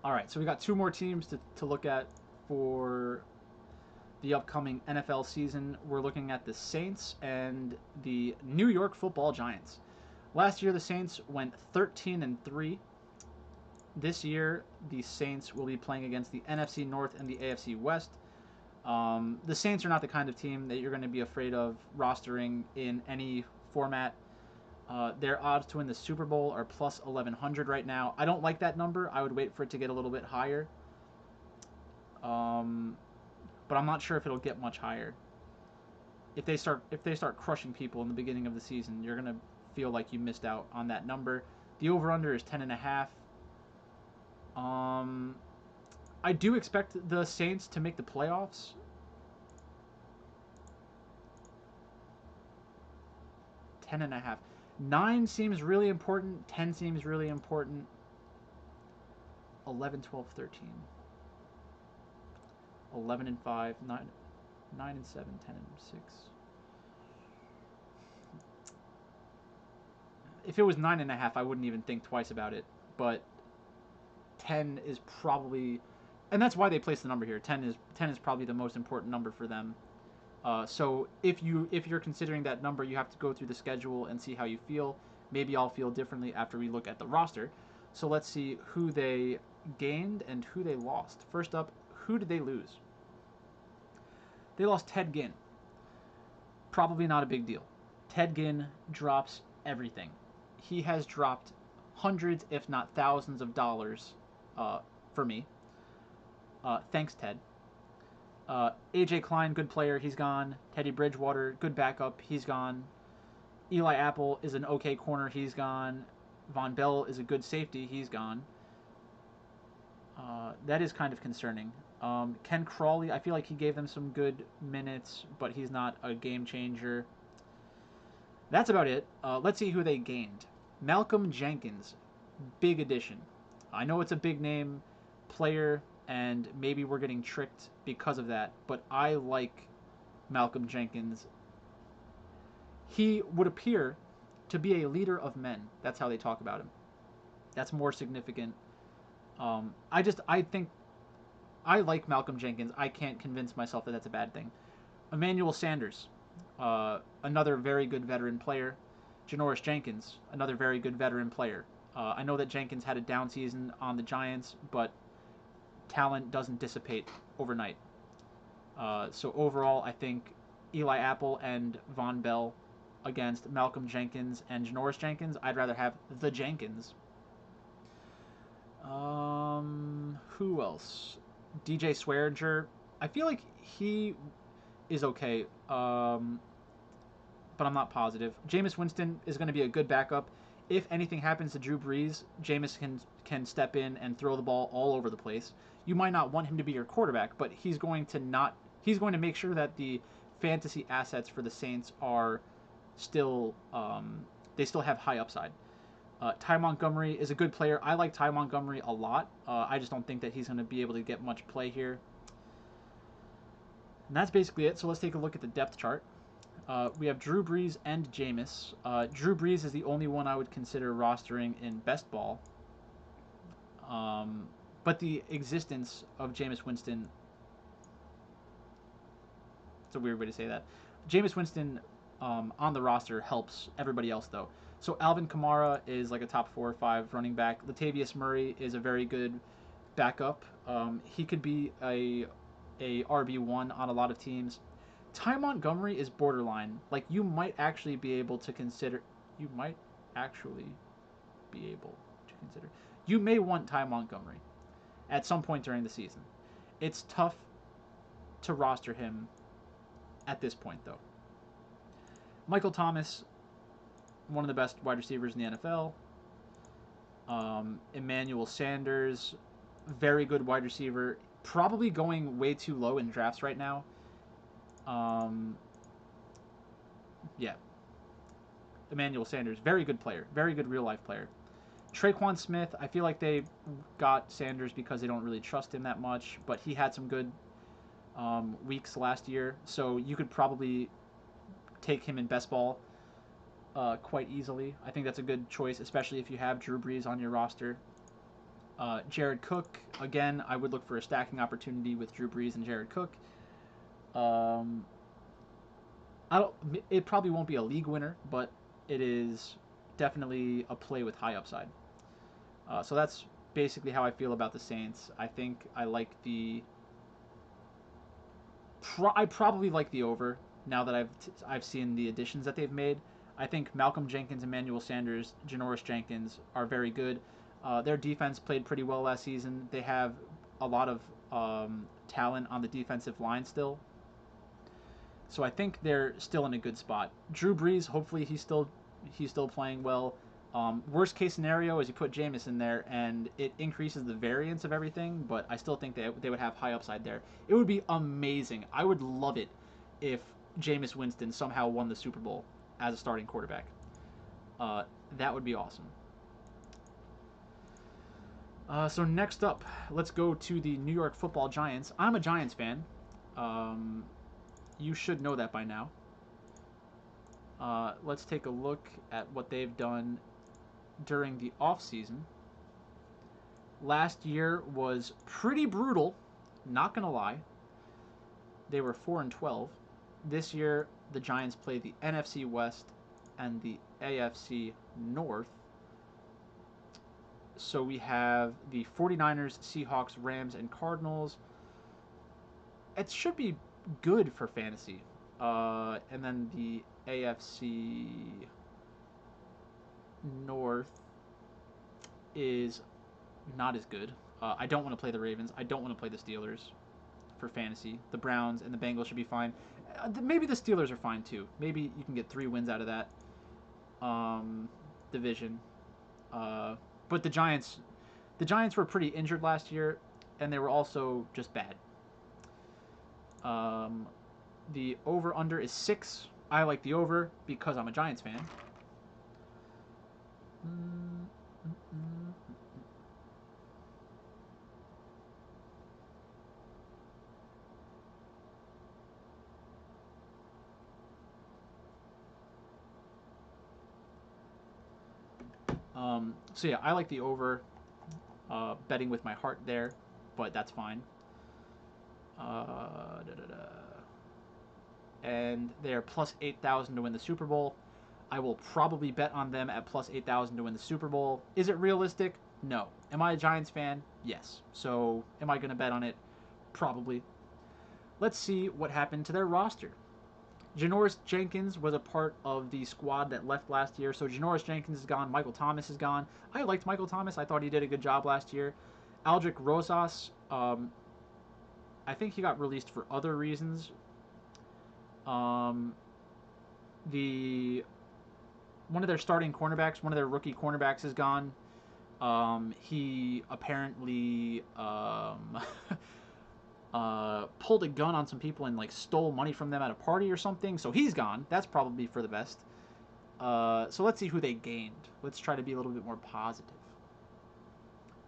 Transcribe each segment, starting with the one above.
All right, so we got two more teams to look at for the upcoming NFL season. We're looking at the Saints and the New York Football Giants. Last year, the Saints went 13-3. This year, the Saints will be playing against the NFC North and the AFC West. The Saints are not the kind of team that you're going to be afraid of rostering in any format. Their odds to win the Super Bowl are plus 1100 right now. I don't like that number. I would wait for it to get a little bit higher. But I'm not sure if it'll get much higher. If they start crushing people in the beginning of the season, you're gonna feel like you missed out on that number. The over under is 10.5. I do expect the Saints to make the playoffs. 10.5. 9 seems really important. 10 seems really important. 11, 12, 13. 11-5. 9-7. 10-6. If it was 9.5, I wouldn't even think twice about it. But 10 is probably, and that's why they placed the number here. 10 is probably the most important number for them. So if you're considering that number, you have to go through the schedule and see how you feel. Maybe I'll feel differently after we look at the roster. So let's see who they gained and who they lost. First up, who did they lose? They lost Ted Ginn. Probably not a big deal. Ted Ginn drops everything. He has dropped hundreds, if not thousands, of dollars for me. Thanks, Ted. AJ Klein, good player, he's gone. Teddy Bridgewater, good backup, he's gone. Eli Apple is an okay corner, he's gone. Von Bell is a good safety, he's gone. That is kind of concerning. Ken Crawley, I feel like he gave them some good minutes, but he's not a game changer. That's about it. Let's see who they gained. Malcolm Jenkins, big addition. I know it's a big name player, and maybe we're getting tricked because of that, but I like Malcolm Jenkins. He would appear to be a leader of men. That's how they talk about him. That's more significant. I think I like Malcolm Jenkins. I can't convince myself that that's a bad thing. Emmanuel Sanders, another very good veteran player. Janoris Jenkins, another very good veteran player. I know that Jenkins had a down season on the Giants, but talent doesn't dissipate overnight. So overall, I think Eli Apple and Von Bell against Malcolm Jenkins and Janoris Jenkins. I'd rather have the Jenkins. Who else? DJ Swearinger. I feel like he is okay, but I'm not positive. Jameis Winston is going to be a good backup. If anything happens to Drew Brees, Jameis can step in and throw the ball all over the place. You might not want him to be your quarterback, but he's going to make sure that the fantasy assets for the Saints are still they still have high upside. Ty Montgomery is a good player. I like Ty Montgomery a lot. I just don't think that he's going to be able to get much play here. And that's basically it. So let's take a look at the depth chart. We have Drew Brees and Jameis. Drew Brees is the only one I would consider rostering in best ball. But the existence of Jameis Winston, it's a weird way to say that. Jameis Winston on the roster helps everybody else, though. So Alvin Kamara is like a top 4 or 5 running back. Latavius Murray is a very good backup. He could be a RB1 on a lot of teams. Ty Montgomery is borderline. Like, you might actually be able to consider. You may want Ty Montgomery at some point during the season. It's tough to roster him at this point, though. Michael Thomas, one of the best wide receivers in the NFL. Emmanuel Sanders, very good wide receiver. Probably going way too low in drafts right now. Yeah. Emmanuel Sanders, very good player. Very good real-life player. Traquan Smith, I feel like they got Sanders because they don't really trust him that much, but he had some good weeks last year, so you could probably take him in best ball quite easily. I think that's a good choice, especially if you have Drew Brees on your roster. Jared Cook, again, I would look for a stacking opportunity with Drew Brees and Jared Cook. Um, I don't. It probably won't be a league winner, but it is definitely a play with high upside. So that's basically how I feel about the Saints. I think I like the. I probably like the over now that I've seen the additions that they've made. I think Malcolm Jenkins, Emmanuel Sanders, Janoris Jenkins are very good. Their defense played pretty well last season. They have a lot of talent on the defensive line still. So I think they're still in a good spot. Drew Brees, hopefully he's still playing well. Worst case scenario is you put Jameis in there and it increases the variance of everything, but I still think they would have high upside there. It would be amazing. I would love it if Jameis Winston somehow won the Super Bowl as a starting quarterback. Uh, that would be awesome. So next up, let's go to the New York Football Giants. I'm a Giants fan. Um, you should know that by now. Let's take a look at what they've done during the offseason. Last year was pretty brutal, not gonna lie. They were 4-12. This year, the Giants play the NFC West and the AFC North. So we have the 49ers, Seahawks, Rams, and Cardinals. It should be good for fantasy. And then the AFC North is not as good. I don't want to play the Ravens. I don't want to play the Steelers for fantasy. The Browns and the Bengals should be fine. Maybe the Steelers are fine too. Maybe you can get 3 wins out of that division. But the Giants were pretty injured last year, and they were also just bad. The over/under is 6. I like the over because I'm a Giants fan. So yeah, I like the over. Betting with my heart there, but that's fine. Da, da, da. And they're plus 8,000 to win the Super Bowl. I will probably bet on them at plus 8,000 to win the Super Bowl. Is it realistic? No. Am I a Giants fan? Yes. So am I going to bet on it? Probably. Let's see what happened to their roster. Janoris Jenkins was a part of the squad that left last year. So Janoris Jenkins is gone. Michael Thomas is gone. I liked Michael Thomas. I thought he did a good job last year. Aldrick Rosas, I think he got released for other reasons. The one of their starting cornerbacks, one of their rookie cornerbacks, is gone. He apparently pulled a gun on some people and like stole money from them at a party or something. So he's gone. That's probably for the best. So let's see who they gained. Let's try to be a little bit more positive.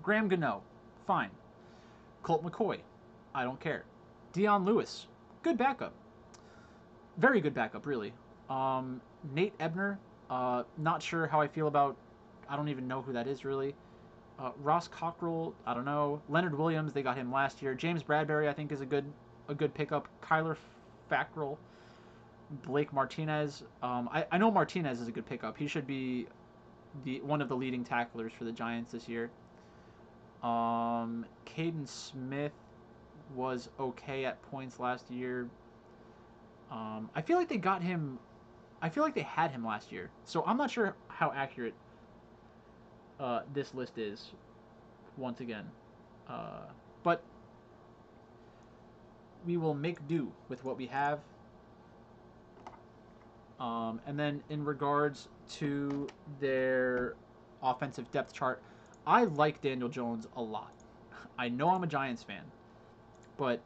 Graham Gano, fine. Colt McCoy, I don't care. Dion Lewis, good backup. Very good backup, really. Nate Ebner, not sure how I feel about. I don't even know who that is really. Ross Cockrell, I don't know. Leonard Williams, they got him last year. James Bradbury, I think, is a good pickup. Kyler Fackrell, Blake Martinez. I know Martinez is a good pickup. He should be one of the leading tacklers for the Giants this year. Caden Smith was okay at points last year. I feel like they got him. I feel like they had him last year, so I'm not sure how accurate this list is. Once again, but we will make do with what we have. And then in regards to their offensive depth chart, I like Daniel Jones a lot. I know I'm a Giants fan, but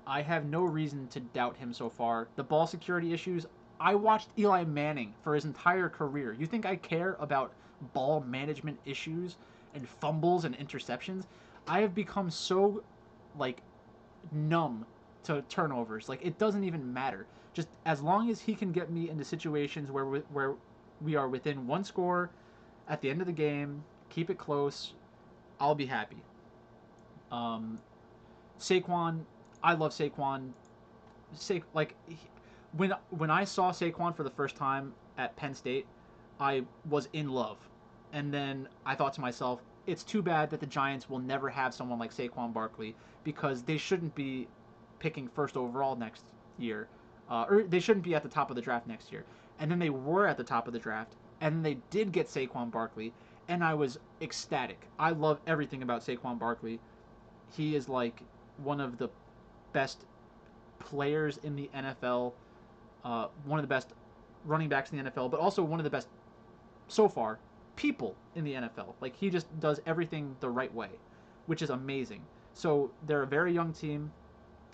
I have no reason to doubt him so far. The ball security issues, I watched Eli Manning for his entire career. You think I care about ball management issues and fumbles and interceptions? I have become so, like, numb to turnovers. Like, it doesn't even matter. Just as long as he can get me into situations where we are within one score at the end of the game, keep it close, I'll be happy. Um, Saquon, I love Saquon. When I saw Saquon for the first time at Penn State, I was in love, and then I thought to myself, it's too bad that the Giants will never have someone like Saquon Barkley because they shouldn't be picking first overall next year, or they shouldn't be at the top of the draft next year. And then they were at the top of the draft, and they did get Saquon Barkley, and I was ecstatic. I love everything about Saquon Barkley. He is like one of the best players in the NFL, one of the best running backs in the NFL, but also one of the best so far people in the NFL. Like he just does everything the right way, which is amazing. So they're a very young team.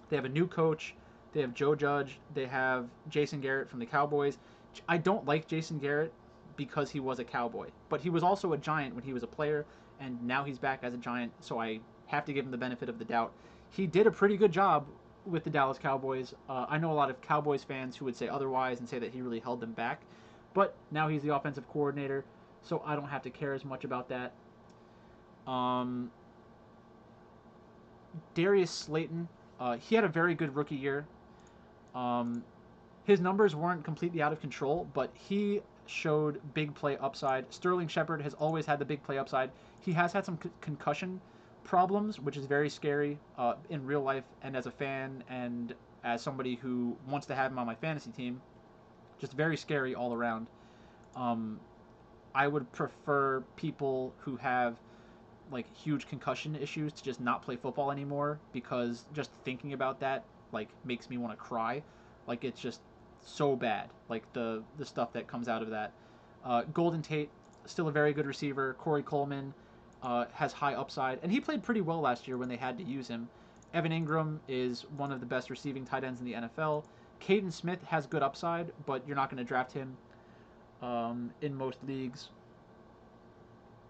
They have a new coach. They have Joe Judge. They have Jason Garrett from the Cowboys. I don't like Jason Garrett because he was a Cowboy, but he was also a Giant when he was a player, and now he's back as a Giant, so I have to give him the benefit of the doubt. He did a pretty good job with the Dallas Cowboys. I know a lot of Cowboys fans who would say otherwise and say that he really held them back, but now he's the offensive coordinator, so I don't have to care as much about that. Um, Darius Slayton, he had a very good rookie year. Um, his numbers weren't completely out of control, but he showed big play upside. Sterling Shepard has always had the big play upside. He has had some concussion problems, which is very scary in real life and as a fan and as somebody who wants to have him on my fantasy team. Just very scary all around. Um, I would prefer people who have like huge concussion issues to just not play football anymore because just thinking about that like makes me want to cry. Like it's just so bad. Like the stuff that comes out of that. Golden Tate, still a very good receiver. Corey Coleman has high upside, and he played pretty well last year when they had to use him. Evan Ingram is one of the best receiving tight ends in the NFL. Caden Smith has good upside, but you're not going to draft him in most leagues.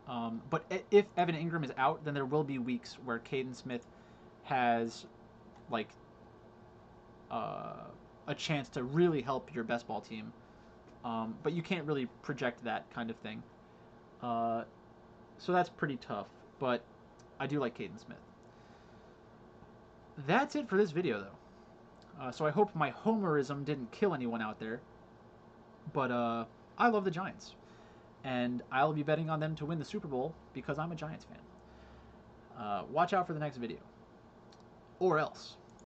But if Evan Ingram is out, then there will be weeks where Caden Smith has like a chance to really help your best ball team. But you can't really project that kind of thing. Uh, so that's pretty tough. But I do like Caden Smith. That's it for this video, though. So I hope my homerism didn't kill anyone out there. But I love the Giants. And I'll be betting on them to win the Super Bowl because I'm a Giants fan. Watch out for the next video. Or else.